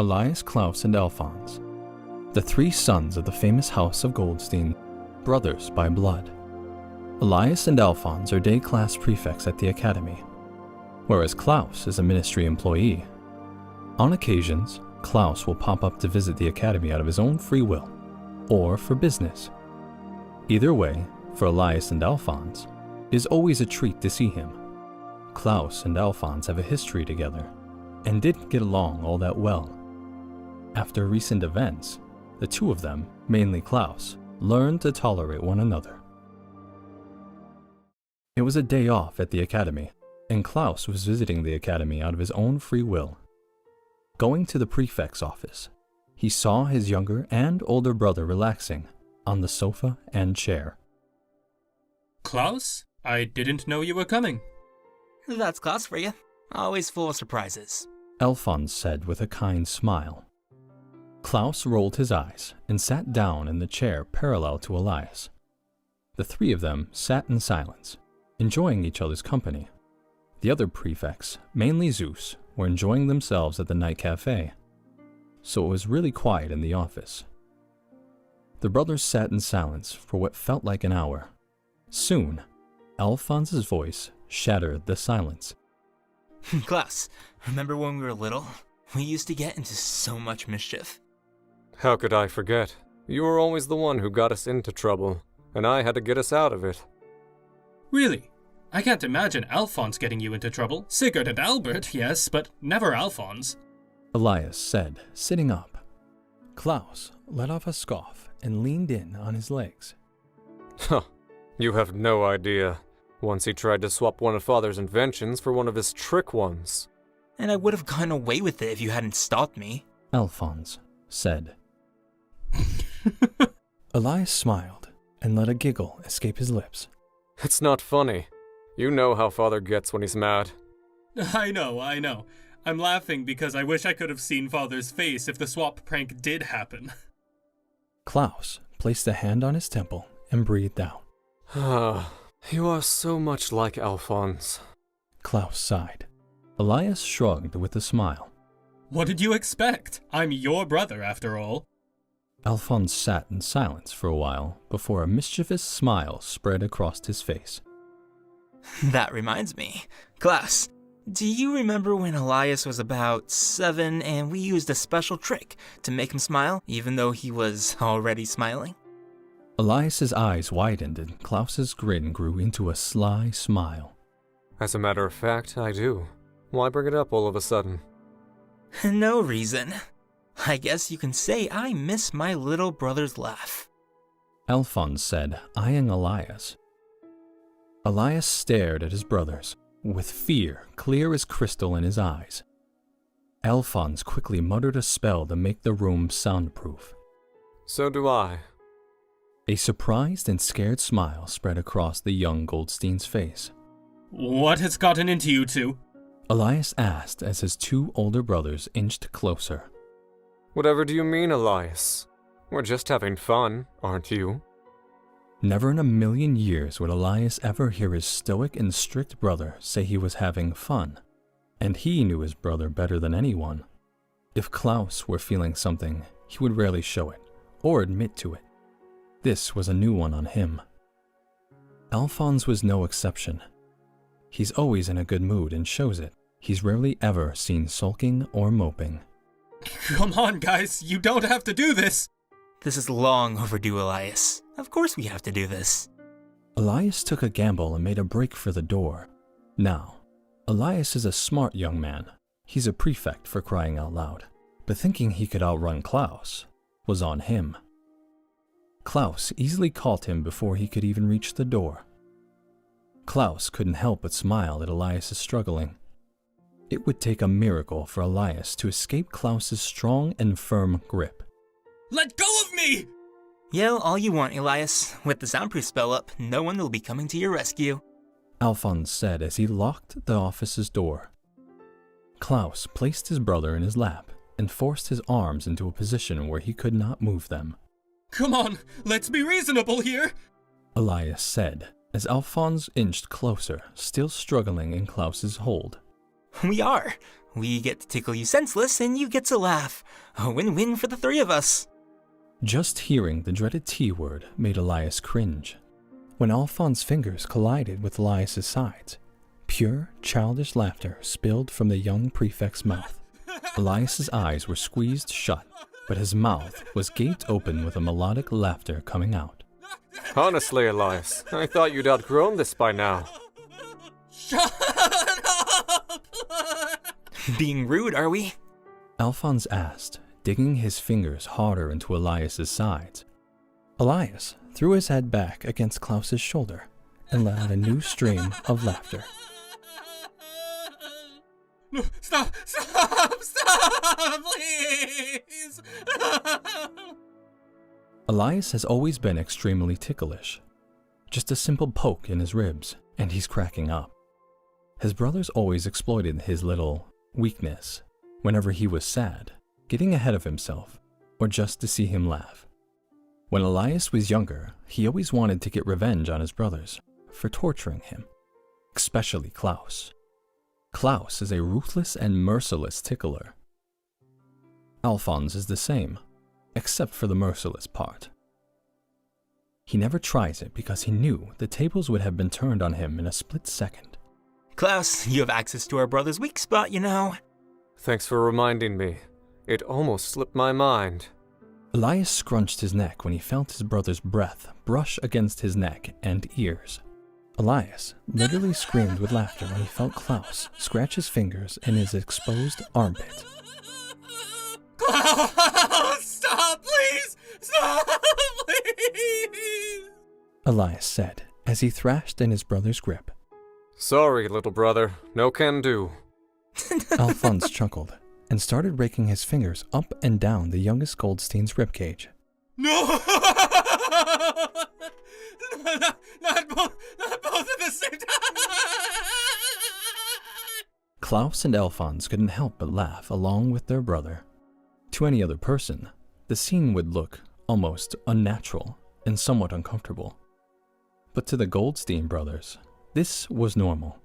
Elias, Klaus, and Alfonse, the three sons of the famous house of Goldstien, brothers by blood. Elias and Alfonse are day class prefects at the academy, whereas Klaus is a ministry employee. On occasions, Klaus will pop up to visit the academy out of his own free will, or for business. Either way, for Elias and Alfonse, it is always a treat to see him. Klaus and Alfonse have a history together, and didn't get along all that well. After recent events, the two of them, mainly Klaus, learned to tolerate one another. It was a day off at the academy, and Klaus was visiting the academy out of his own free will. Going to the prefect's office, he saw his younger and older brother relaxing on the sofa and chair. Klaus, I didn't know you were coming. That's Klaus for you. Always full of surprises. Alfonse said with a kind smile. Klaus rolled his eyes and sat down in the chair parallel to Elias. The three of them sat in silence, enjoying each other's company. The other prefects, mainly Zeus, were enjoying themselves at the night cafe, so it was really quiet in the office. The brothers sat in silence for what felt like an hour. Soon, Alphonse's voice shattered the silence. Klaus, remember when we were little? We used to get into so much mischief. How could I forget? You were always the one who got us into trouble, and I had to get us out of it. Really? I can't imagine Alphonse getting you into trouble. Sigurd and Albert, yes, but never Alphonse. Elias said, sitting up. Klaus let off a scoff and leaned in on his legs. Huh, you have no idea. Once he tried to swap one of Father's inventions for one of his trick ones. And I would have gone away with it if you hadn't stopped me. Alfonse said. Elias smiled and let a giggle escape his lips. It's not funny. You know how Father gets when he's mad. I know. I'm laughing because I wish I could have seen Father's face if the swap prank did happen. Klaus placed a hand on his temple and breathed out. Ah, you are so much like Alphonse. Klaus sighed. Elias shrugged with a smile. What did you expect? I'm your brother, after all. Alphonse sat in silence for a while before a mischievous smile spread across his face. That reminds me. Klaus, do you remember when Elias was about 7 and we used a special trick to make him smile, even though he was already smiling? Elias's eyes widened and Klaus's grin grew into a sly smile. As a matter of fact, I do. Why bring it up all of a sudden? No reason. I guess you can say I miss my little brother's laugh. Alphonse said, eyeing Elias. Elias stared at his brothers, with fear clear as crystal in his eyes. Alphonse quickly muttered a spell to make the room soundproof. So do I. A surprised and scared smile spread across the young Goldstein's face. What has gotten into you two? Elias asked as his two older brothers inched closer. Whatever do you mean, Elias? We're just having fun, aren't you? Never in a million years would Elias ever hear his stoic and strict brother say he was having fun, and he knew his brother better than anyone. If Klaus were feeling something, he would rarely show it, or admit to it. This was a new one on him. Alphonse was no exception. He's always in a good mood and shows it. He's rarely ever seen sulking or moping. Come on, guys, you don't have to do this! This is long overdue, Elias. Of course we have to do this. Elias took a gamble and made a break for the door. Now, Elias is a smart young man. He's a prefect for crying out loud. But thinking he could outrun Klaus was on him. Klaus easily caught him before he could even reach the door. Klaus couldn't help but smile at Elias's struggling. It would take a miracle for Elias to escape Klaus's strong and firm grip. Let go of me! Yell all you want, Elias. With the soundproof spell up, no one will be coming to your rescue. Alfonse said as he locked the office's door. Klaus placed his brother in his lap and forced his arms into a position where he could not move them. Come on, let's be reasonable here! Elias said as Alphonse inched closer, still struggling in Klaus's hold. We are. We get to tickle you senseless, and you get to laugh. A win-win for the three of us. Just hearing the dreaded T word made Elias cringe. When Alfonse's fingers collided with Elias's sides, pure, childish laughter spilled from the young prefect's mouth. Elias's eyes were squeezed shut, but his mouth was gaped open with a melodic laughter coming out. Honestly, Elias, I thought you'd outgrown this by now. Shut up! Being rude, are we? Alfonse asked, digging his fingers harder into Elias's sides. Elias threw his head back against Klaus's shoulder and let out a new stream of laughter. No, stop, please! Elias has always been extremely ticklish. Just a simple poke in his ribs, and he's cracking up. His brothers always exploited his little weakness whenever he was sad, getting ahead of himself, or just to see him laugh. When Elias was younger, he always wanted to get revenge on his brothers for torturing him, especially Klaus. Klaus is a ruthless and merciless tickler. Alfonse is the same, except for the merciless part. He never tries it because he knew the tables would have been turned on him in a split second. Klaus, you have access to our brother's weak spot, you know. Thanks for reminding me. It almost slipped my mind. Elias scrunched his neck when he felt his brother's breath brush against his neck and ears. Elias literally screamed with laughter when he felt Klaus scratch his fingers in his exposed armpit. Klaus, stop, please! Stop, please! Elias said as he thrashed in his brother's grip. Sorry, little brother. No can do. Alfonse chuckled and started raking his fingers up and down the youngest Goldstein's ribcage. No! Not both at the same time! Klaus and Alfonse couldn't help but laugh along with their brother. To any other person, the scene would look almost unnatural and somewhat uncomfortable. But to the Goldstein brothers, this was normal.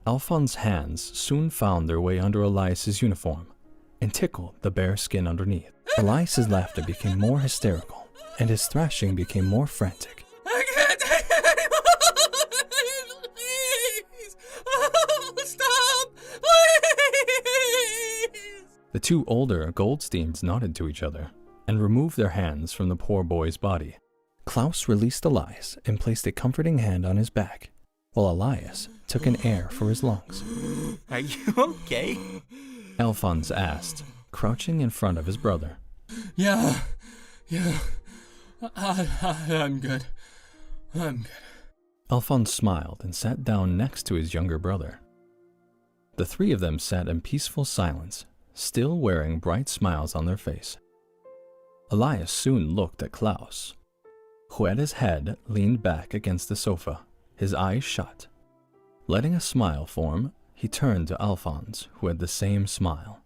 Alfonse's hands soon found their way under Elias's uniform and tickled the bare skin underneath. Elias's laughter became more hysterical, and his thrashing became more frantic. I can't take it anymore! Please! Oh, stop! Please! The two older Goldsteins nodded to each other and removed their hands from the poor boy's body. Klaus released Elias and placed a comforting hand on his back, while Elias took an air for his lungs. Are you okay? Alfonse asked, crouching in front of his brother. Yeah. I'm good. Alfonse smiled and sat down next to his younger brother. The three of them sat in peaceful silence, still wearing bright smiles on their face. Elias soon looked at Klaus, who had his head leaned back against the sofa, his eyes shut. Letting a smile form, he turned to Alfonse, who had the same smile.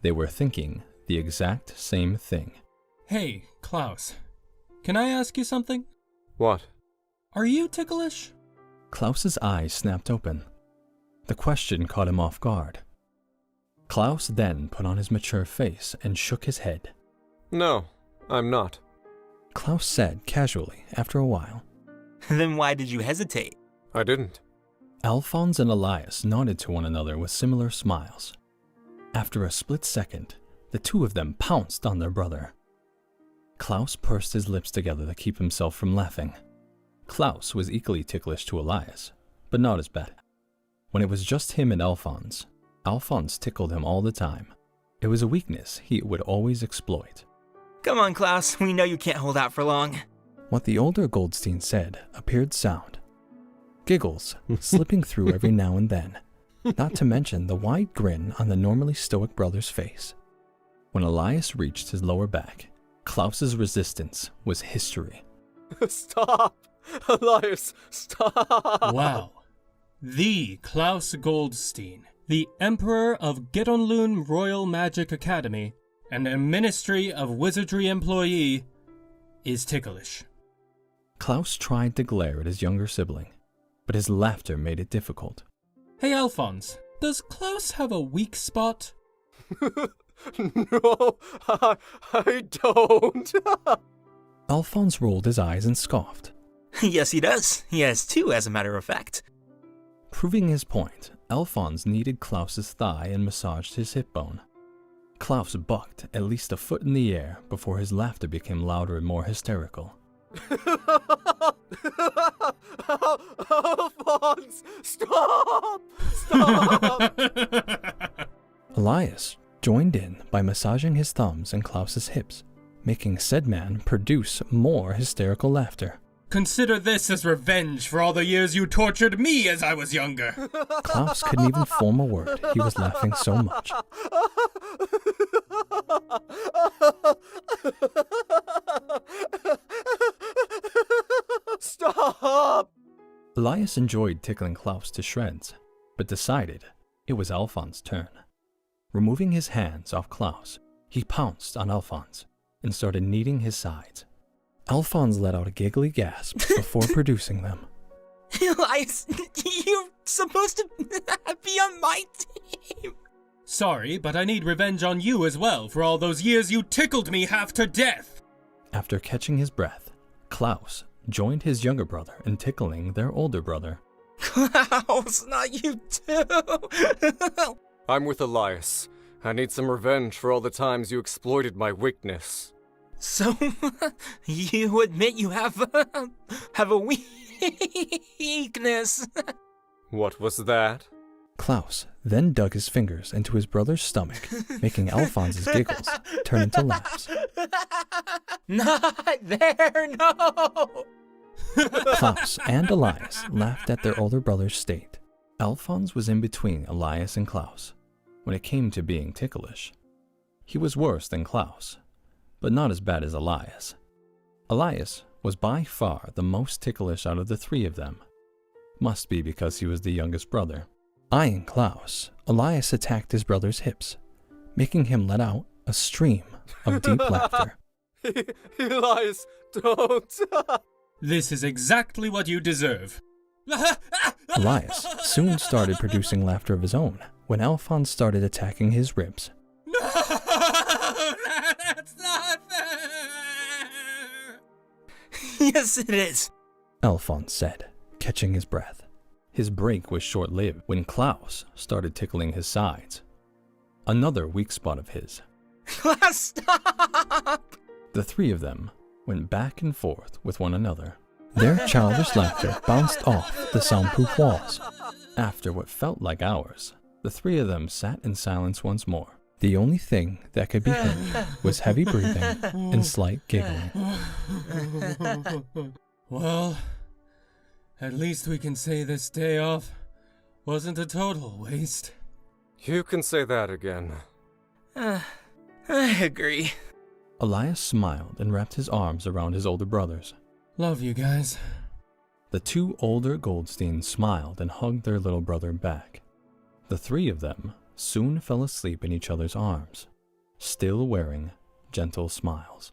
They were thinking the exact same thing. Hey, Klaus. Can I ask you something? What? Are you ticklish? Klaus's eyes snapped open. The question caught him off guard. Klaus then put on his mature face and shook his head. No, I'm not. Klaus said casually after a while. Then why did you hesitate? I didn't. Alfonse and Elias nodded to one another with similar smiles. After a split second, the two of them pounced on their brother. Klaus pursed his lips together to keep himself from laughing. Klaus was equally ticklish to Elias, but not as bad. When it was just him and Alfonse, Alfonse tickled him all the time. It was a weakness he would always exploit. Come on, Klaus. We know you can't hold out for long. What the older Goldstein said appeared sound. Giggles slipping through every now and then, not to mention the wide grin on the normally stoic brother's face. When Elias reached his lower back, Klaus's resistance was history. Stop! Elias, stop! Wow. The Klaus Goldstien, the Emperor of Gedonlun Royal Magic Academy and a Ministry of Wizardry employee, is ticklish. Klaus tried to glare at his younger sibling, but his laughter made it difficult. Hey, Alphonse, Does Klaus have a weak spot? No, I don't. Alphonse rolled his eyes and scoffed. Yes, he does. He has two, as a matter of fact. Proving his point, Alphonse kneaded Klaus's thigh and massaged his hip bone. Klaus bucked at least a foot in the air before his laughter became louder and more hysterical. Alphonse, stop! Stop! Elias joined in by massaging his thumbs and Klaus's hips, making said man produce more hysterical laughter. Consider this as revenge for all the years you tortured me as I was younger. Klaus couldn't even form a word. He was laughing so much. Stop! Elias enjoyed tickling Klaus to shreds, but decided it was Alphonse's turn. Removing his hands off Klaus, he pounced on Alphonse and started kneading his sides. Alphonse let out a giggly gasp before producing them. Elias, you're supposed to be on my team. Sorry, but I need revenge on you as well for all those years you tickled me half to death. After catching his breath, Klaus joined his younger brother in tickling their older brother. Klaus, not you too. I'm with Elias. I need some revenge for all the times you exploited my weakness. So, you admit you have a weakness? What was that? Klaus then dug his fingers into his brother's stomach, making Alphonse's giggles turn into laughs. Not there, no! Klaus and Elias laughed at their older brother's state. Alphonse was in between Elias and Klaus when it came to being ticklish. He was worse than Klaus, but not as bad as Elias. Elias was by far the most ticklish out of the three of them. Must be because he was the youngest brother. Eyeing Klaus, Elias attacked his brother's hips, making him let out a stream of deep laughter. Elias, don't! This is exactly what you deserve. Elias soon started producing laughter of his own when Alphonse started attacking his ribs. No, that's not fair. Yes, it is. Alphonse said, catching his breath. His break was short-lived when Klaus started tickling his sides. Another weak spot of his. Stop! The three of them went back and forth with one another. Their childish laughter bounced off the soundproof walls. After what felt like hours, the three of them sat in silence once more. The only thing that could be heard was heavy breathing and slight giggling. Well, at least we can say this day off wasn't a total waste. You can say that again. I agree. Elias smiled and wrapped his arms around his older brothers. Love you guys. The two older Goldsteins smiled and hugged their little brother back. The three of them soon fell asleep in each other's arms, still wearing gentle smiles.